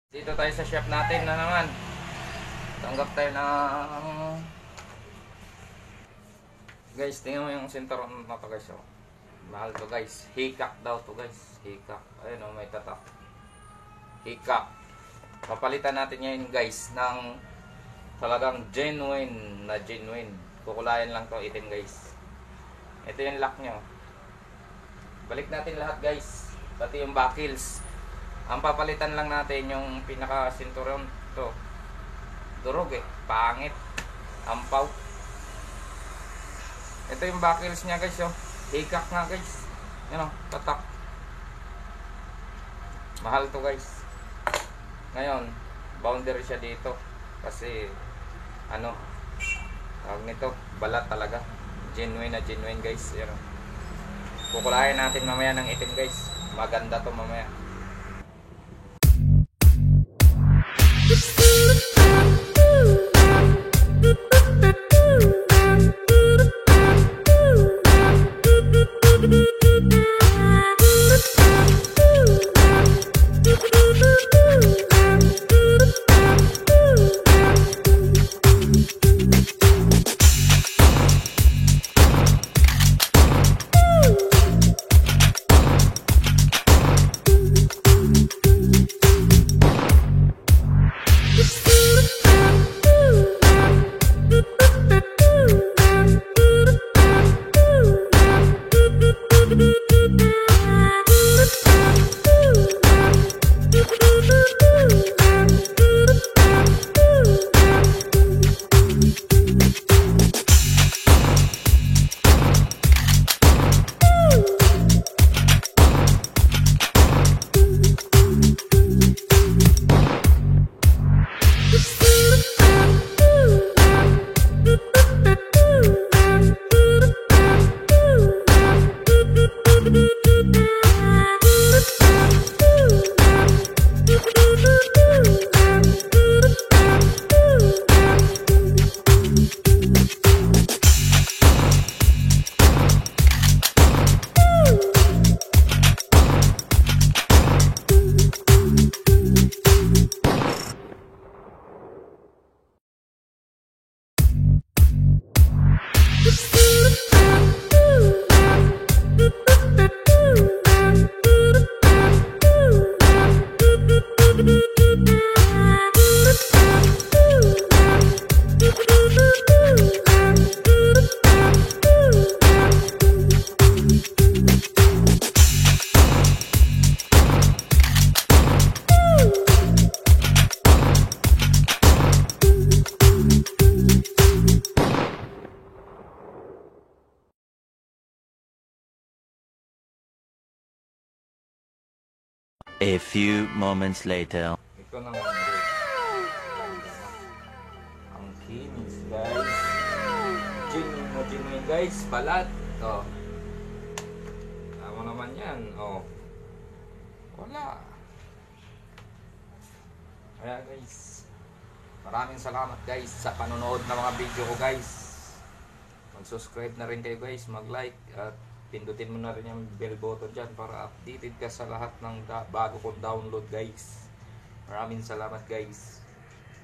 Dito tayo sa shop natin na naman. Tanggap tayo ng... Guys, tingnan mo yung sinturon na to guys. Oh. Mahal to guys. Hikak daw to guys. Hikak. Ayun o, may tatak. Hikak. Papalitan natin ngayon guys ng talagang genuine na genuine. Kukulayan lang to, itim guys. Ito yung lock nyo. Balik natin lahat guys. Pati yung buckles. Ang papalitan lang natin yung pinaka sinturon to. Durog eh, pangit. Ampaw. Ito yung buckles niya guys, oh. Hikak nga guys. Yan oh, tatak. Mahal to guys. Ngayon, boundary siya dito kasi ano, tawag nito, balat talaga. Genuine na genuine guys. Yan oh. Kukulayan natin mamaya ng itim guys. Maganda to mamaya. A few moments later. Ito naman guys. Ang kinis guys. Genuine mo genuine guys. Balat. Oh. Tama naman yan. Oh. Wala. Kaya guys. Maraming salamat guys sa panonood ng mga video ko guys. Mag-subscribe na rin kayo guys. Mag-like at pindutin mo na rin yung bell button dyan para updated ka sa lahat ng bago kong download guys. Maraming salamat guys.